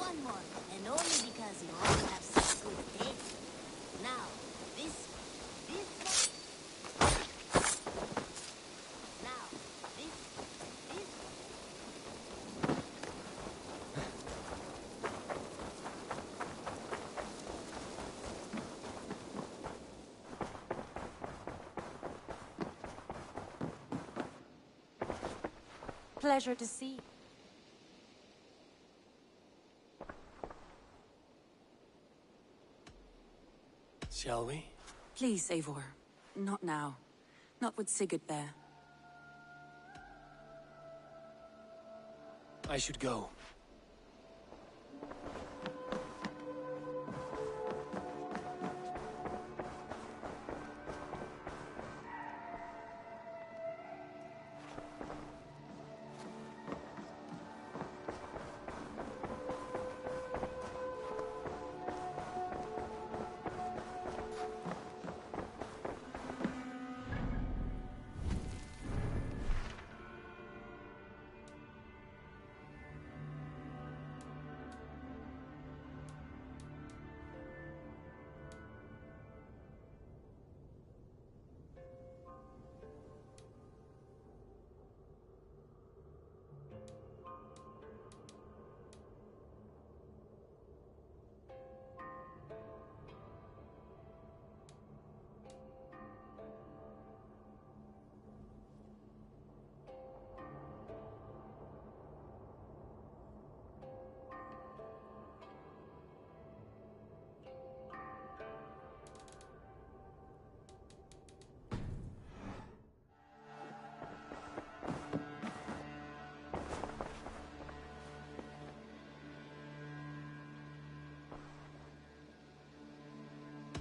one more, and only because you all have such good taste. Now, this, now, this. Pleasure to see. Shall we? Please, Eivor. Not now. Not with Sigurd there. I should go.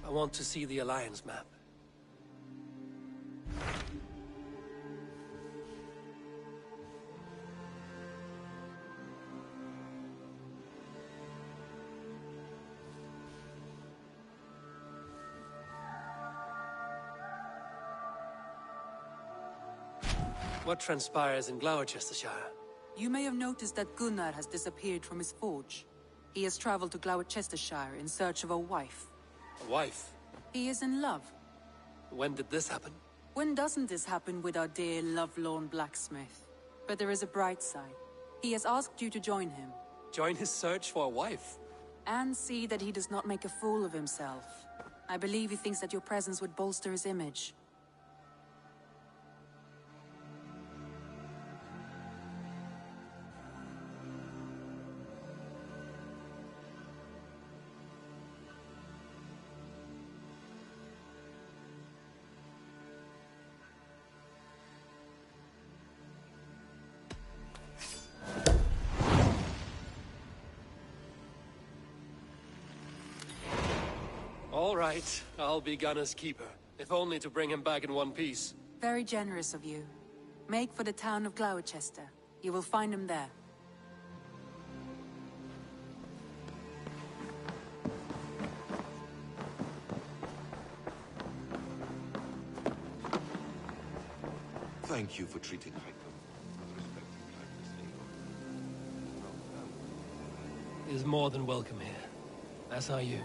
I want to see the Alliance map. What transpires in Gloucestershire? You may have noticed that Gunnar has disappeared from his forge. He has traveled to Gloucestershire in search of a wife. A wife? He is in love. When did this happen? When doesn't this happen with our dear lovelorn blacksmith? But there is a bright side. He has asked you to join him. Join his search for a wife? And see that he does not make a fool of himself. I believe he thinks that your presence would bolster his image. All right, I'll be Gunner's keeper, if only to bring him back in one piece. Very generous of you. Make for the town of Gloucester. You will find him there. Thank you for treating Hyper with respect and kindness, Eivor. He is more than welcome here, as are you.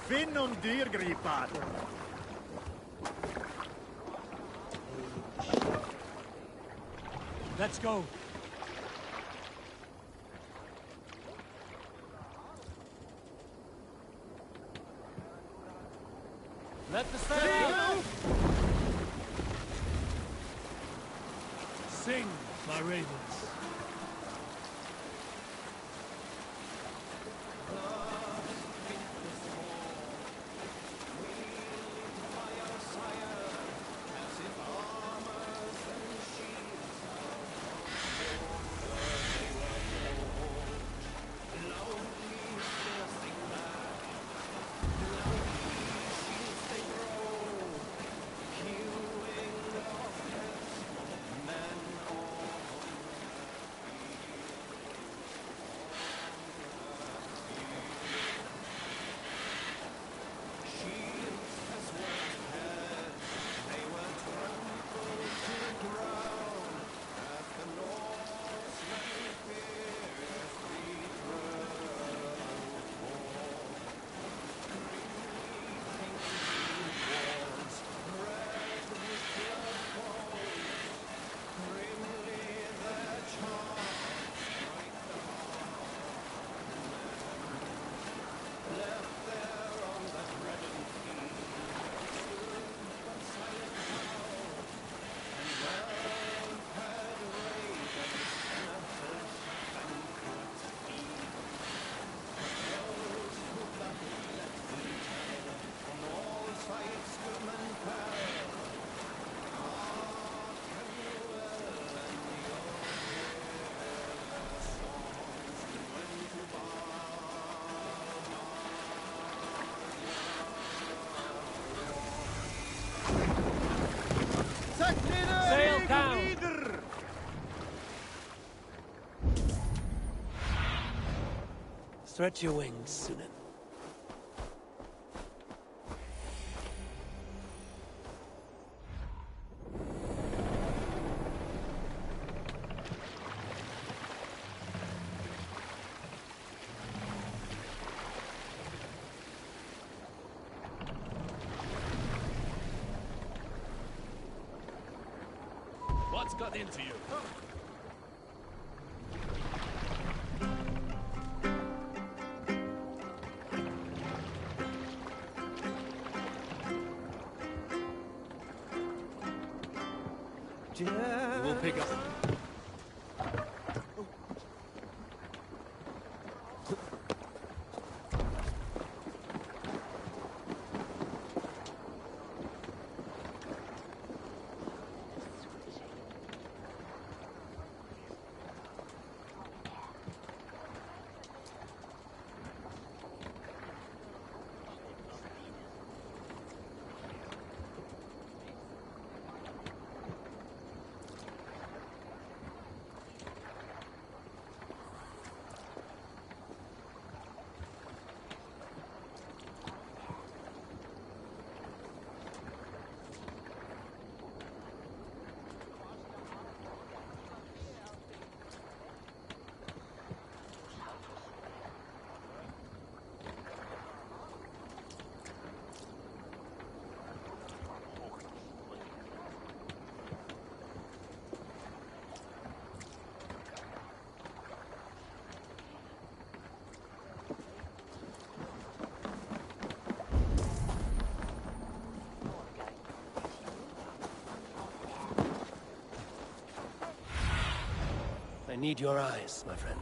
Finn om dyrgripad! Let's go. Let the sail sing, my ravens. Sail down! Stretch your wings, Sunan. What's got into you? We'll pick up. I need your eyes, my friend.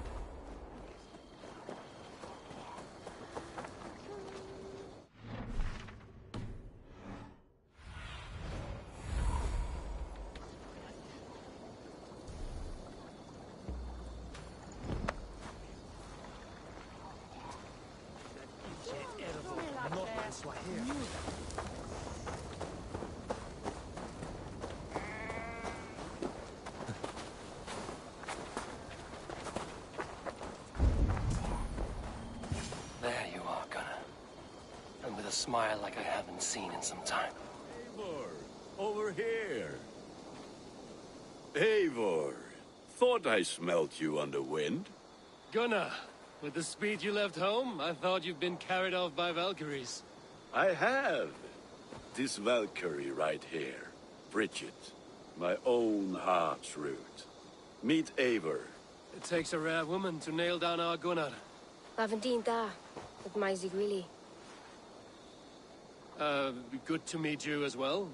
There you are, Gunnar. And with a smile like I haven't seen in some time. Eivor, over here. Eivor, thought I smelt you on the wind. Gunnar, With the speed you left home, I thought you'd been carried off by Valkyries. I have. This Valkyrie right here. Bridget. My own heart's root. Meet Eivor. It takes a rare woman to nail down our Gunnar. Lavendine da. With Maisy Greeley. Good to meet you as well.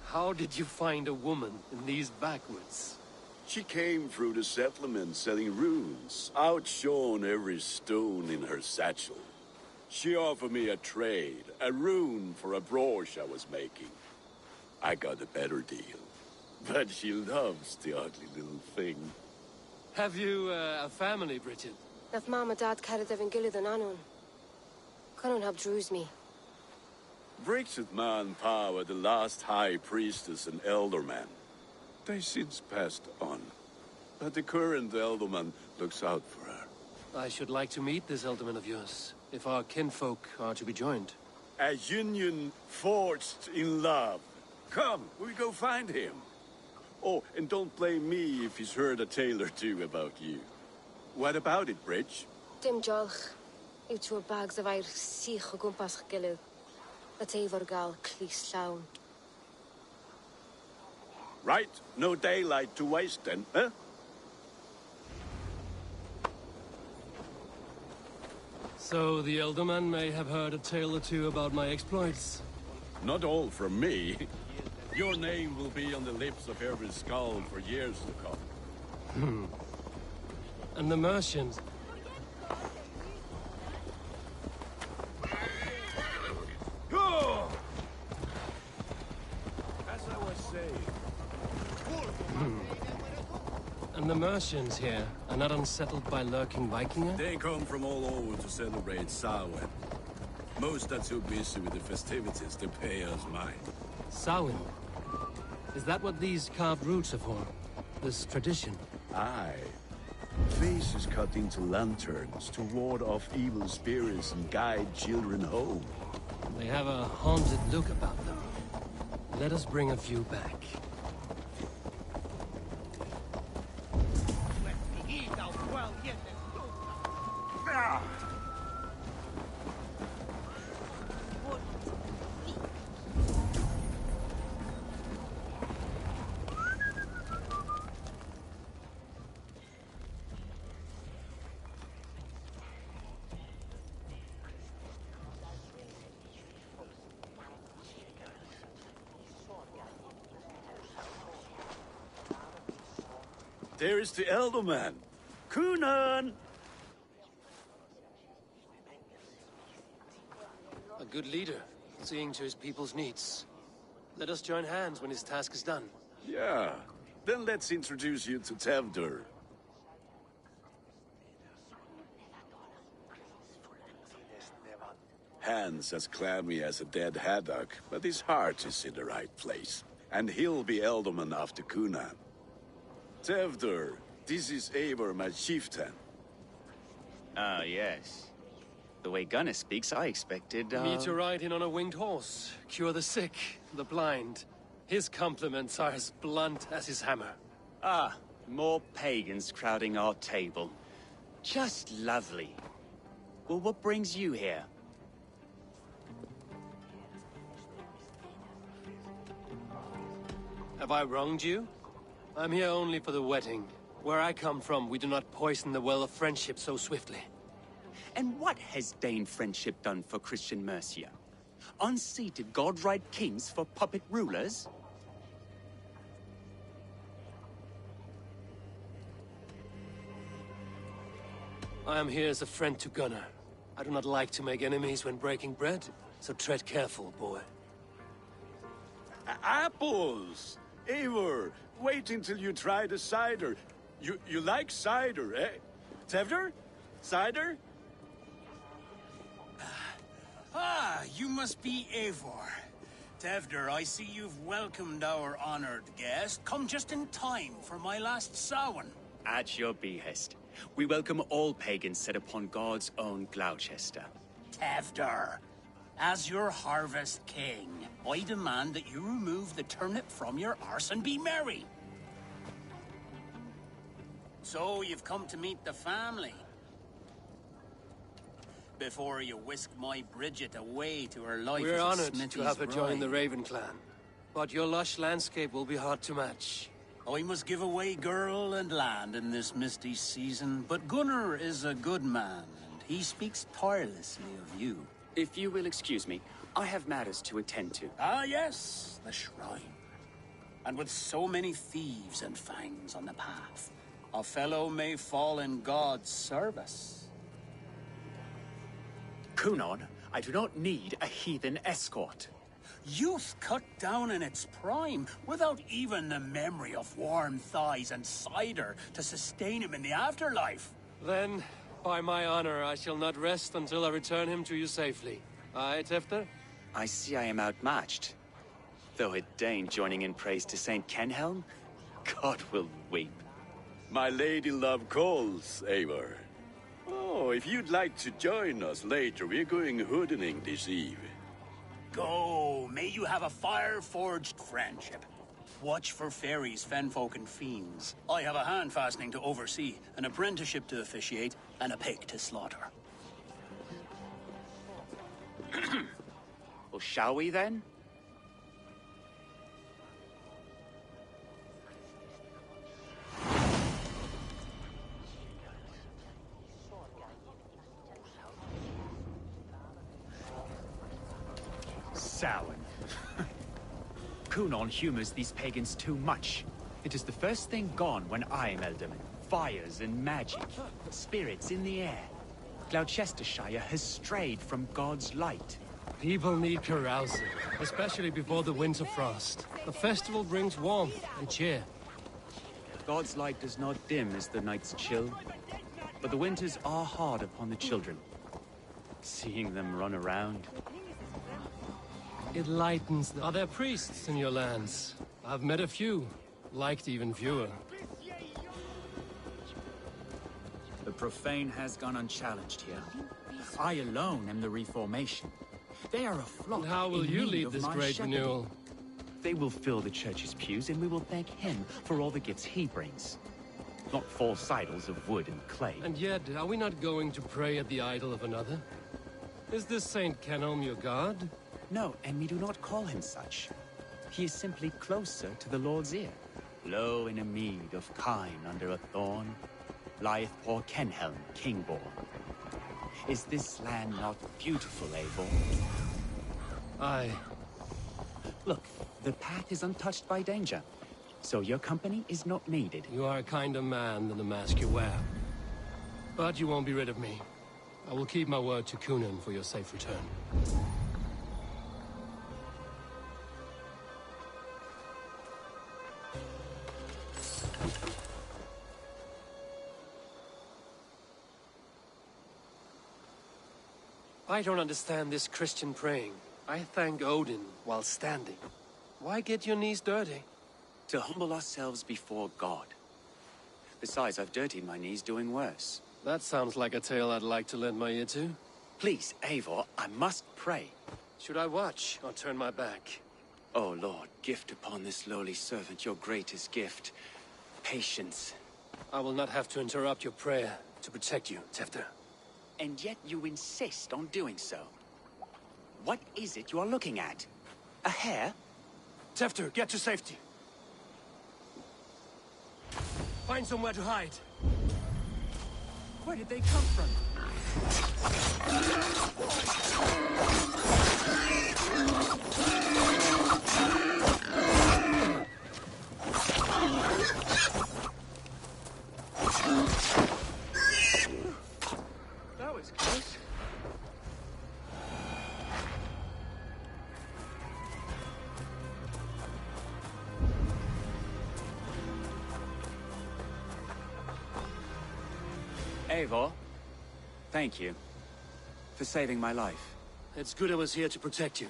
How did you find a woman in these backwoods? She came through the settlement selling runes, outshone every stone in her satchel. She offered me a trade, a rune for a brooch I was making. I got a better deal. But she loves the ugly little thing. Have you a family, Bridget? Naf mama dad carried evan gilid an anon. Cannon have drews me. Bridget Ma and Pa were the last high priestess and elderman. They since passed on. But the current elderman looks out for her. I should like to meet this elderman of yours, if our kinfolk are to be joined. A union forged in love. Come, we go find him. Oh, and don't blame me if he's heard a tale or two about you. What about it, Bridge? Dim jolch. Yw tŵr bags of air sich o gwmpas gilydd. That Eivor gal clis llawn. Right, no daylight to waste then, huh? So the elderman may have heard a tale or two about my exploits. Not all from me. Your name will be on the lips of every skull for years to come. And the Mercians. Go! As I was saying. And the Mercians here are not unsettled by lurking Vikinger? They come from all over to celebrate Samhain. Most are too busy with the festivities to pay us mind. Samhain? Is that what these carved roots are for? This tradition? Aye. Faces cut into lanterns to ward off evil spirits and guide children home. They have a haunted look about them. Let us bring a few back. There is the Elderman. Kunan! A good leader, seeing to his people's needs. Let us join hands when his task is done. Yeah. Then let's introduce you to Tevdur. Hands as clammy as a dead haddock, but his heart is in the right place. And he'll be Elderman after Kunan. Tevdur, this is Eivor, my chieftain. Ah, yes. The way Gunnar speaks, I expected, Me to ride in on a winged horse, cure the sick, the blind. His compliments are as blunt as his hammer. Ah, more pagans crowding our table. Just lovely. Well, what brings you here? Have I wronged you? I'm here only for the wedding. Where I come from, we do not poison the well of friendship so swiftly. And what has Dane friendship done for Christian Mercia? Unseated god-right kings for puppet rulers? I am here as a friend to Gunnar. I do not like to make enemies when breaking bread, so tread careful, boy. Apples! Eivor, wait until you try the cider. You like cider, eh? Tevdur? Cider? Ah, you must be Eivor. Tevdur, I see you've welcomed our honored guest. Come just in time for my last Samhain. At your behest. We welcome all pagans set upon God's own Gloucester. Tevdur. As your harvest king, I demand that you remove the turnip from your arse and be merry. So you've come to meet the family. Before you whisk my Bridget away to her life We're as a honored smithy's to have her join the bride. Raven clan. But your lush landscape will be hard to match. I must give away girl and land in this misty season, but Gunnar is a good man, and he speaks tirelessly of you. If you will excuse me, I have matters to attend to. Ah, yes, the shrine. And with so many thieves and fangs on the path, a fellow may fall in God's service. Kunon, I do not need a heathen escort. Youth cut down in its prime, without even the memory of warm thighs and cider to sustain him in the afterlife. Then, by my honor, I shall not rest until I return him to you safely. Aye, Tefter? I see I am outmatched. Though a Dane joining in praise to Saint Kenhelm, God will weep. My lady love calls, Eivor. Oh, if you'd like to join us later, we're going hoodening this eve. Go, may you have a fire-forged friendship. Watch for fairies, fenfolk, and fiends. I have a hand fastening to oversee, an apprenticeship to officiate, and a pig to slaughter. Well, shall we then? Samhain. Kunon humors these pagans too much. It is the first thing gone when I am Elderman. Fires and magic, spirits in the air. Gloucestershire has strayed from God's light. People need carousing, especially before the winter frost. The festival brings warmth and cheer. God's light does not dim as the nights chill, but the winters are hard upon the children. Seeing them run around. It lightens Are there priests in your lands? I've met a few, liked even fewer. The profane has gone unchallenged here. I alone am the Reformation. They are a flock. And how will in you need lead of this my great shepherding. renewal? They will fill the church's pews, and we will thank him for all the gifts he brings. Not false idols of wood and clay. And yet, are we not going to pray at the idol of another? Is this Saint Kenelm your god? No, and we do not call him such. He is simply closer to the Lord's ear. Low in a mead of kine under a thorn, lieth poor Kenhelm, king-born. Is this land not beautiful, Eivor? Aye. Look, the path is untouched by danger, so your company is not needed. You are a kinder man than the mask you wear. But you won't be rid of me. I will keep my word to Kunan for your safe return. I don't understand this Christian praying. I thank Odin while standing. Why get your knees dirty? To humble ourselves before God. Besides, I've dirtied my knees doing worse. That sounds like a tale I'd like to lend my ear to. Please, Eivor, I must pray. Should I watch or turn my back? Oh Lord, gift upon this lowly servant your greatest gift. Patience. I will not have to interrupt your prayer to protect you, Tefter. And yet you insist on doing so. What is it you are looking at? A hare? Tefter, get to safety. Find somewhere to hide. Where did they come from? That was close. Eivor, thank you for saving my life. It's good I was here to protect you.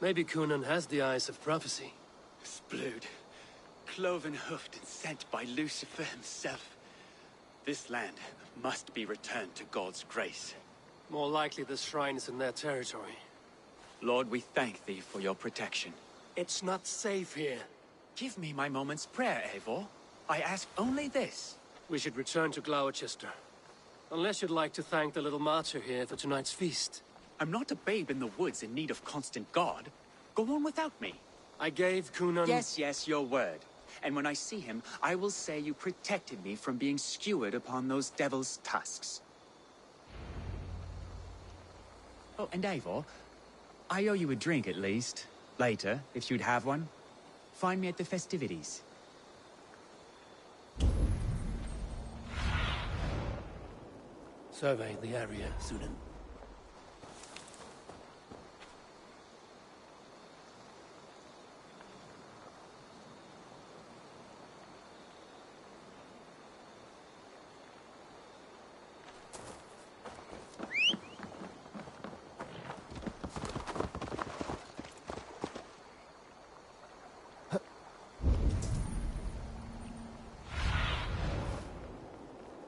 Maybe Kunan has the eyes of prophecy. Splood, cloven-hoofed and sent by Lucifer himself. This land must be returned to God's grace. More likely the shrine is in their territory. Lord, we thank thee for your protection. It's not safe here. Give me my moment's prayer, Eivor. I ask only this. We should return to Gloucester. Unless you'd like to thank the little martyr here for tonight's feast. I'm not a babe in the woods in need of constant guard. Go on without me. I gave Cunan... Yes, your word. And when I see him, I will say you protected me from being skewered upon those devil's tusks. Oh, and Eivor, I owe you a drink at least. Later, if you'd have one. Find me at the festivities. Survey the area, Sudan.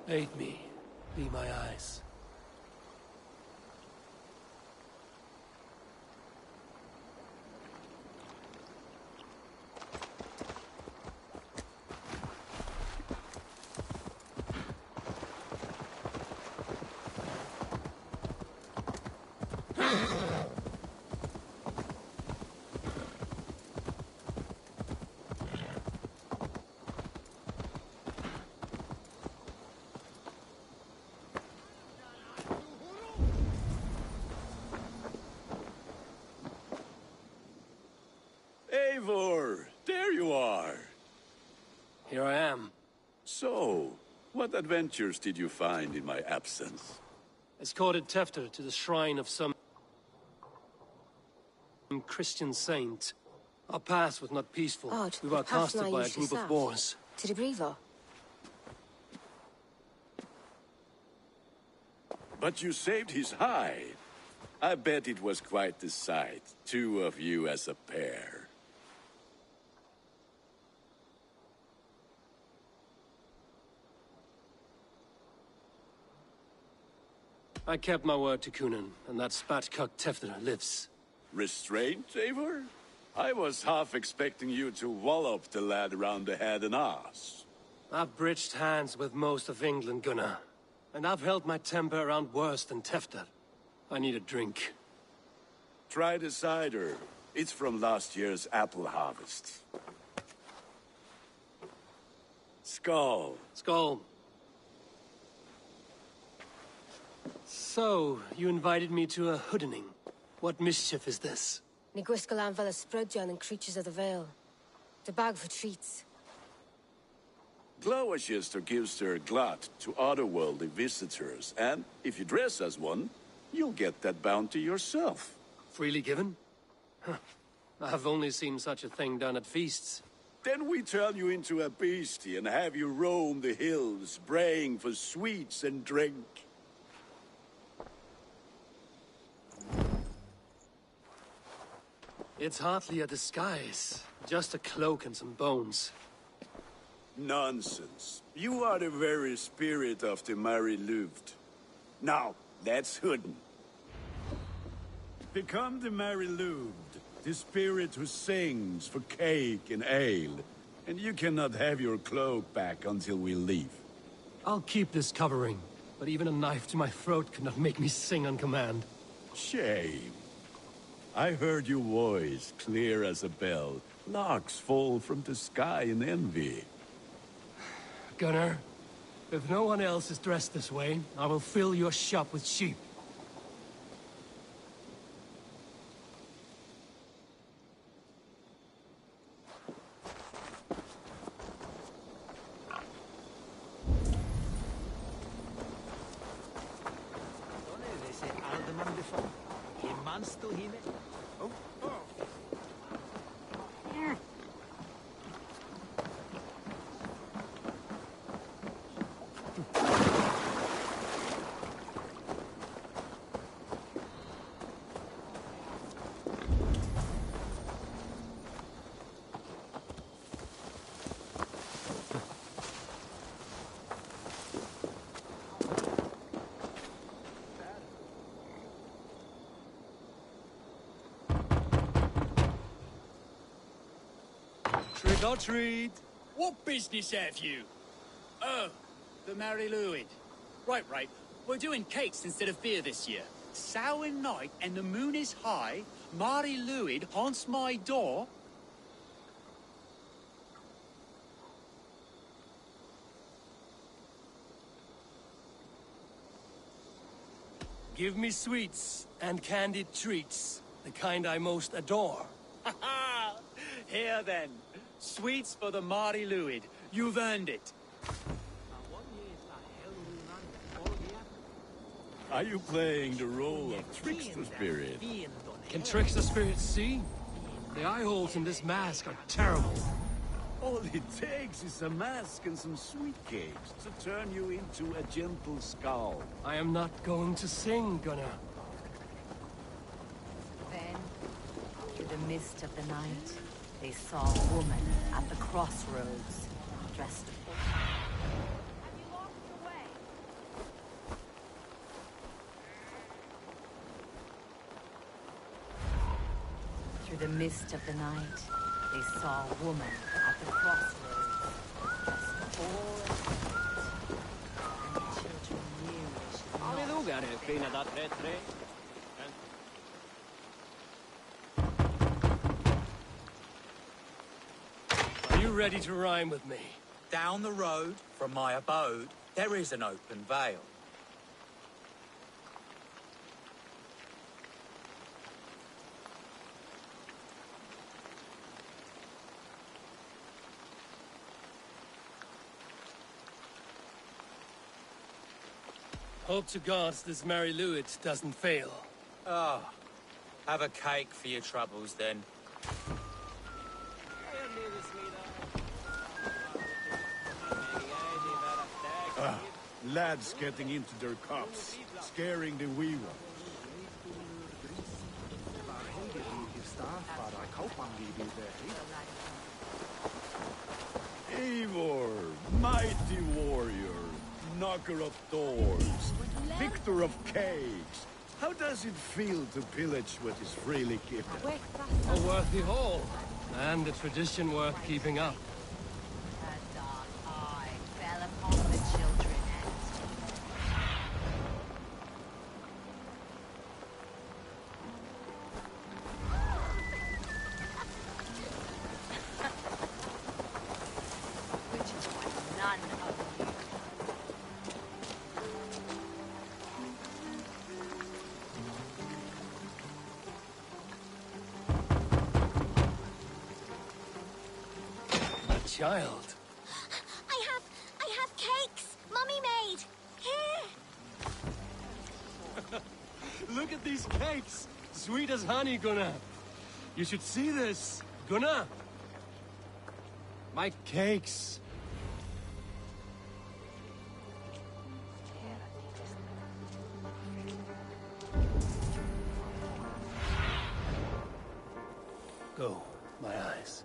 Aid me. Be my eyes. Eivor, there you are. Here I am. So, what adventures did you find in my absence? Escorted Tefter to the shrine of some Christian saint. Our path was not peaceful. Odd. We were accosted by a group of boars. To the Brevo. But you saved his hide. I bet it was quite the sight. Two of you as a pair. I kept my word to Cunan, and that spatcock Tefter lives. Restraint, Eivor? I was half expecting you to wallop the lad around the head and ass. I've bridged hands with most of England, Gunnar. And I've held my temper around worse than Tefter. I need a drink. Try the cider. It's from last year's apple harvest. Skull. Skull. So, you invited me to a hoodening. What mischief is this? Ni gwisgal anfel ysbrydon and creatures of the Vale. The bag for treats. Gloucester gives their glut to otherworldly visitors, and if you dress as one, you'll get that bounty yourself. Freely given? Huh. I've only seen such a thing done at feasts. Then we turn you into a beastie and have you roam the hills, braying for sweets and drink. It's hardly a disguise. Just a cloak and some bones. Nonsense. You are the very spirit of the Mary Louved. Now, that's Hooden. Become the Mary Louved, the spirit who sings for cake and ale. And you cannot have your cloak back until we leave. I'll keep this covering, but even a knife to my throat could not make me sing on command. Shame. I heard your voice clear as a bell. Larks fall from the sky in envy. Gunnar, if no one else is dressed this way, I will fill your shop with sheep. Trick or treat. What business have you? Oh, the Mary Louid. Right. We're doing cakes instead of beer this year. Samhain night and the moon is high. Mary Louid haunts my door. Give me sweets and candied treats, the kind I most adore. Ha ha! Here then. Sweets for the Mary Louid. You've earned it. Are you playing the role of trickster spirit? Can trickster spirits see? The eye holes in this mask are terrible. All it takes is a mask and some sweet cakes to turn you into a gentle skull. I am not going to sing, Gunnar. Then, through the mist of the night, they saw a woman at the crossroads, dressed full. Have you lost your way? Through the mist of the night, they saw a woman at the crossroads, dressed full and the children knew they should not stay. Are you ready to rhyme with me? Down the road from my abode, there is an open vale. Hope to God this Mary Louid doesn't fail. Ah, have a cake for your troubles then. Lads getting into their cups, scaring the wee ones. Eivor, mighty warrior, knocker of doors, victor of cakes. How does it feel to pillage what is freely given? A worthy haul, and a tradition worth keeping up. A dark eye fell upon the children which is why none of you. Child. I have cakes Mummy made. Here. Look at these cakes! Sweet as honey, Gunnar. You should see this. Gunnar! My cakes. Go, my eyes.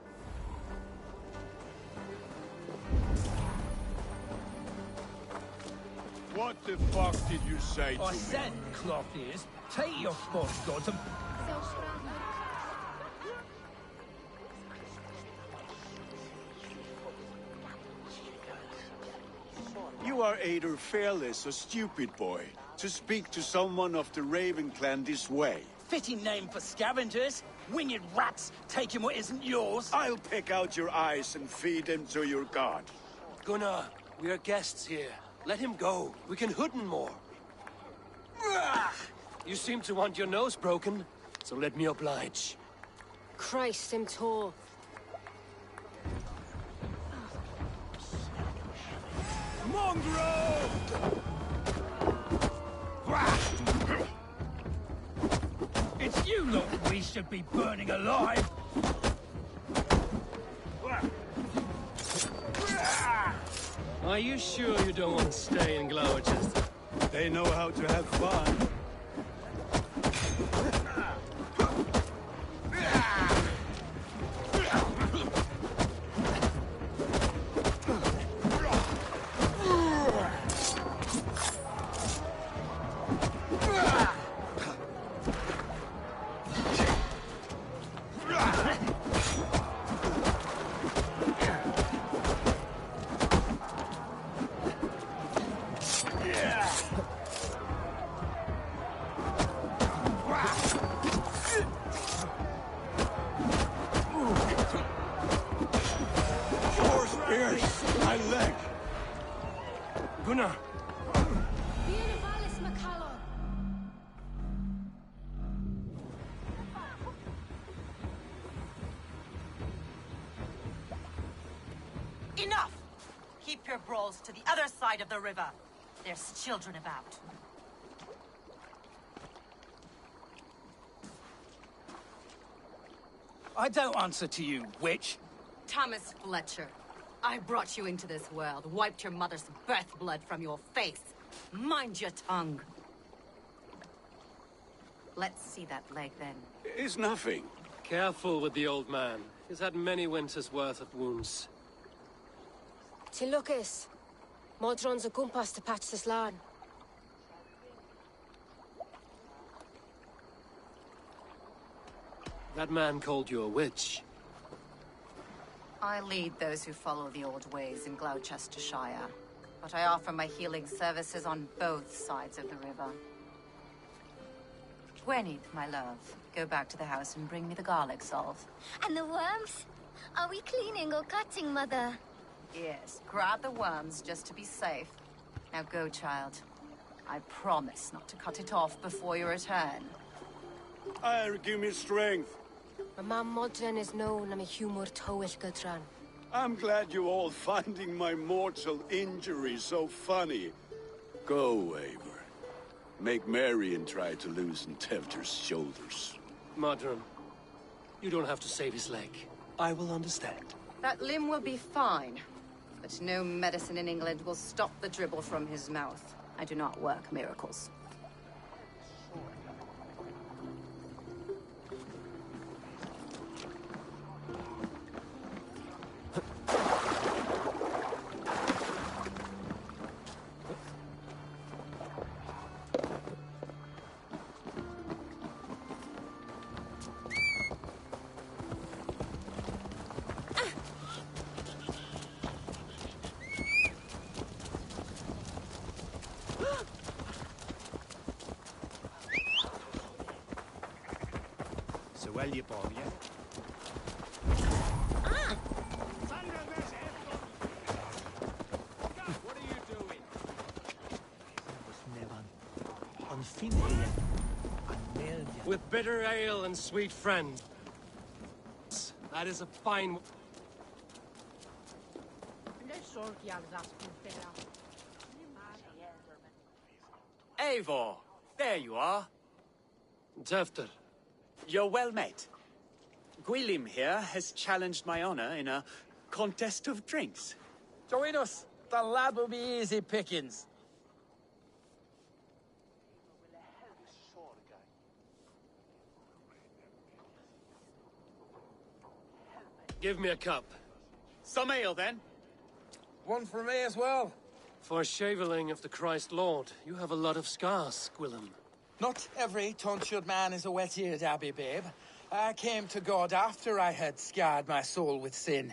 What the fuck did you say to I me? said, cloth ears, take your sports gods and... You are either fearless or stupid, boy, to speak to someone of the Raven clan this way. Fitting name for scavengers. Winged rats taking what isn't yours. I'll pick out your eyes and feed them to your god. Gunnar, we are guests here. Let him go. We can hood him more. You seem to want your nose broken, so let me oblige. Christ, him tall. Mongrel! It's you lot we should be burning alive! Are you sure you don't want to stay in Gloucester? They know how to have fun. Gunnar! Enough! Keep your brawls to the other side of the river. There's children about. I don't answer to you, witch. Thomas Fletcher, I brought you into this world, wiped your mother's birth blood from your face. Mind your tongue. Let's see that leg, then. It's nothing. Careful with the old man. He's had many winters' worth of wounds. Ti Lucas. Modron's a gumpas to patch this land. That man called you a witch. I lead those who follow the old ways in Gloucestershire, but I offer my healing services on both sides of the river. Gwyneth, my love, go back to the house and bring me the garlic salve. And the worms? Are we cleaning or cutting, Mother? Yes, grab the worms just to be safe. Now go, child. I promise not to cut it off before you return. Give me strength. My mam Modron is known am a humor towill gudran. I'm glad you're all finding my mortal injury so funny. Go, Eivor. Make Marion try to loosen Tevter's shoulders. Modron, you don't have to save his leg. I will understand. That limb will be fine, but no medicine in England will stop the dribble from his mouth. I do not work miracles. With bitter ale and sweet friend. That is a fine... Eivor, there you are. Tefter. You're well met. Gwilym here has challenged my honor in a contest of drinks. Join us. The lad will be easy pickings. Give me a cup. Some ale, then. One for me as well. For shaveling of the Christ Lord, you have a lot of scars, Gwilym. Not every tonsured man is a wet-eared abbey, babe. I came to God after I had scarred my soul with sin.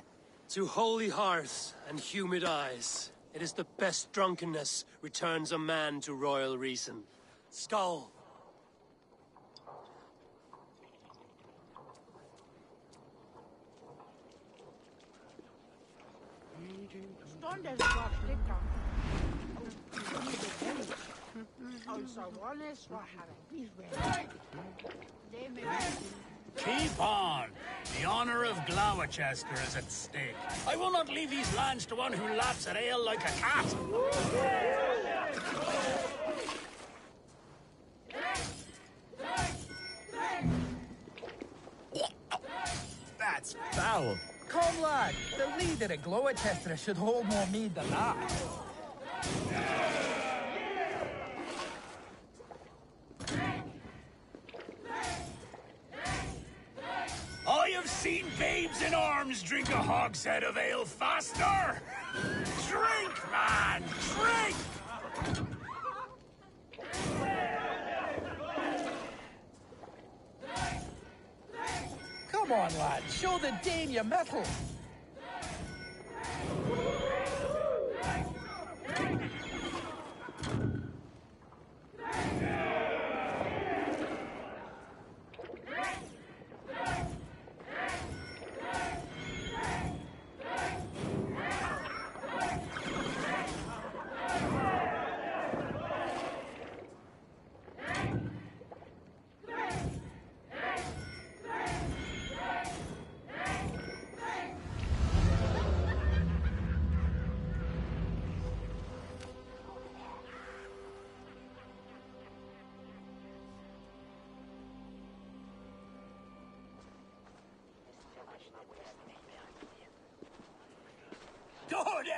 To holy hearths and humid eyes, it is the best drunkenness returns a man to royal reason. Skull. Keep on. The honor of Gloucester is at stake. I will not leave these lands to one who laps at ale like a cat. That's foul. Come, lad. The leader of Gloucester should hold more mead than that. I have seen babes in arms drink a hogshead of ale faster. Drink, man, drink! Come on, lad. Show the Dane your mettle.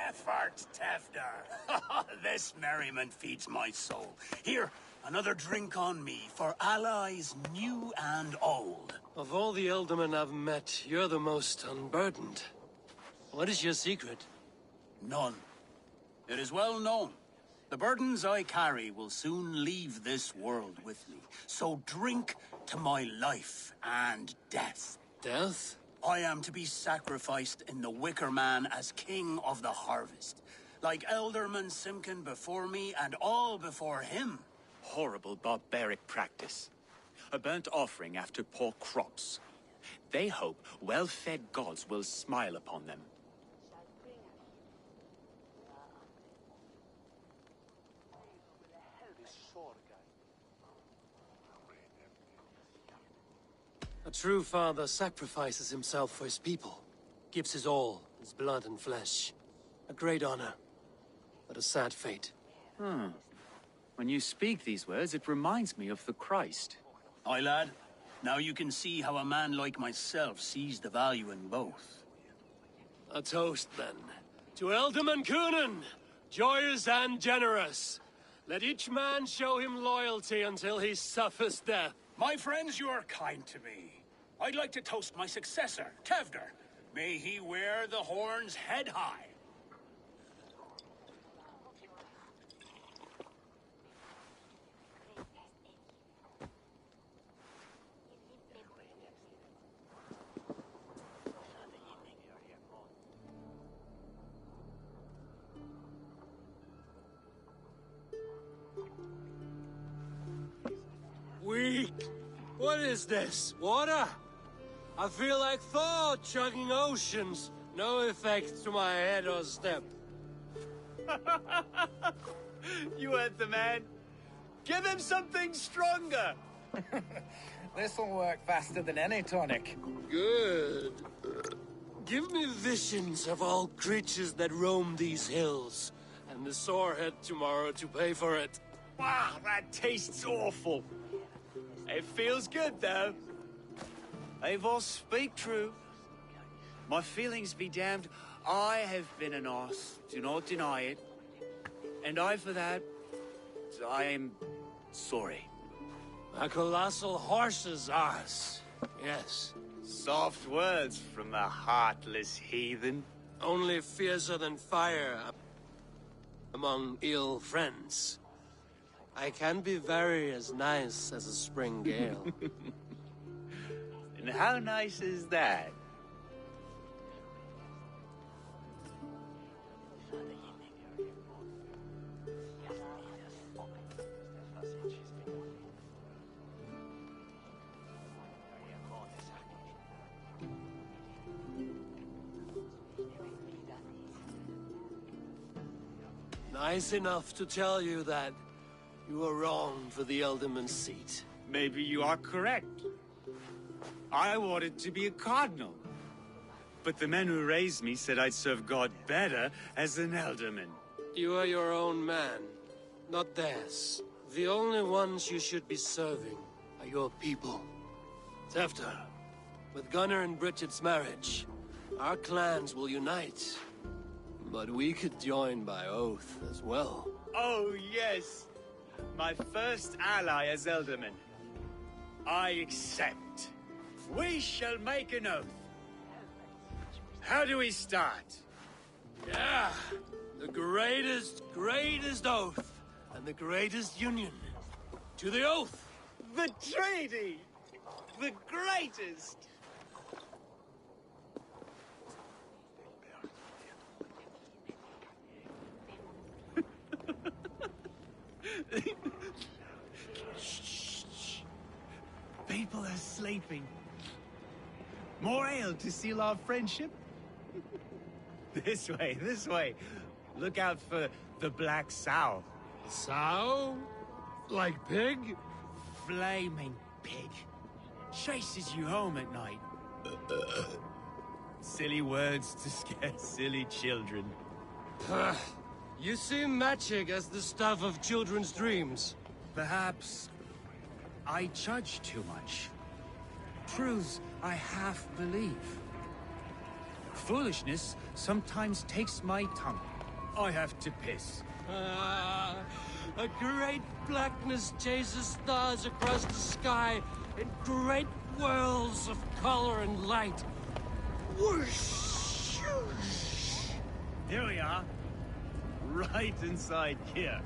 death farts, Tefder. This merriment feeds my soul. Here, another drink on me for allies new and old. Of all the Eldermen I've met, you're the most unburdened. What is your secret? None. It is well known. The burdens I carry will soon leave this world with me. So drink to my life and death. Death? I am to be sacrificed in the Wicker Man as king of the harvest. Like Elderman Simkin before me and all before him. Horrible barbaric practice. A burnt offering after poor crops. They hope well-fed gods will smile upon them. A true father sacrifices himself for his people. Gives his all, his blood and flesh. A great honor, but a sad fate. When you speak these words, it reminds me of the Christ. Aye, lad. Now you can see how a man like myself sees the value in both. A toast, then. To Elderman Coonan, joyous and generous. Let each man show him loyalty until he suffers death. My friends, you are kind to me. I'd like to toast my successor, Tevder. May he wear the horns head high. Weak. What is this? Water? I feel like Thor chugging oceans. No effect to my head or step. You heard the man. Give him something stronger. This'll work faster than any tonic. Good. Give me visions of all creatures that roam these hills, and the sorehead tomorrow to pay for it. Wow, that tastes awful. It feels good, though. Eivor, speak true. My feelings be damned. I have been an arse. Do not deny it. And I, for that, I am sorry. A colossal horse's arse. Yes. Soft words from the heartless heathen. Only fiercer than fire among ill friends. I can be very as nice as a spring gale. And how nice is that? Nice enough to tell you that you were wrong for the Elderman's seat. Maybe you are correct. I wanted to be a cardinal. But the men who raised me said I'd serve God better as an Elderman. You are your own man, not theirs. The only ones you should be serving are your people. Tefter, with Gunnar and Bridget's marriage, our clans will unite. But we could join by oath as well. Oh, yes. My first ally as Elderman. I accept. We shall make an oath. How do we start? Yeah, the greatest oath, and the greatest union. To the oath! The treaty! The greatest! Shh. People are sleeping. More ale to seal our friendship? This way. Look out for the black sow. Sow? Like pig? Flaming pig. Chases you home at night. Silly words to scare silly children. You see magic as the stuff of children's dreams. Perhaps I judge too much. Truths I half believe. Foolishness sometimes takes my tongue. I have to piss. A great blackness chases stars across the sky in great whirls of color and light. Whoosh! Here we are. Right inside here.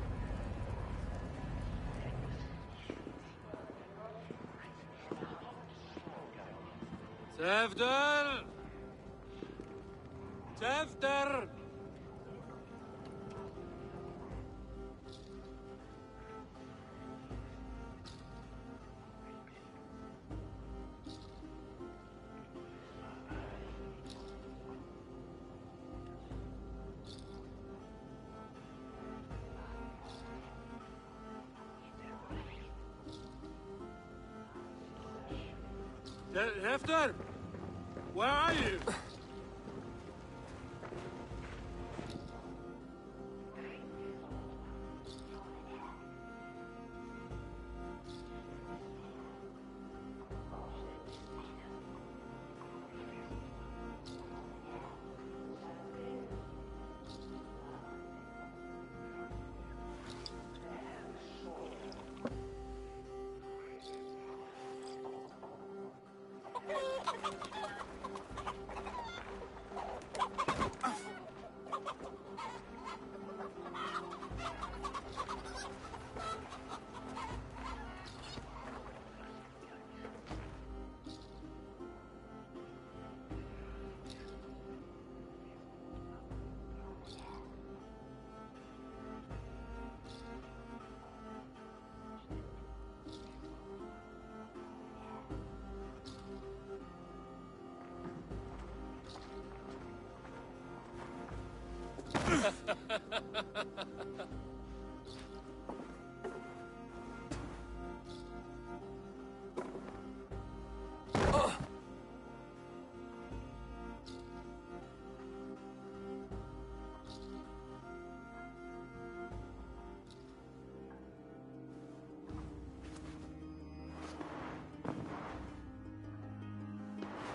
Tefter! Tefter! Hefter! Where are you?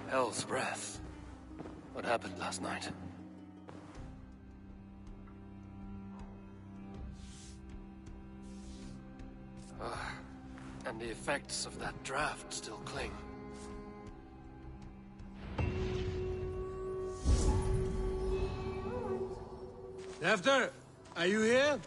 Hell's breath. What happened last night? And the effects of that draft still cling. After, are you here?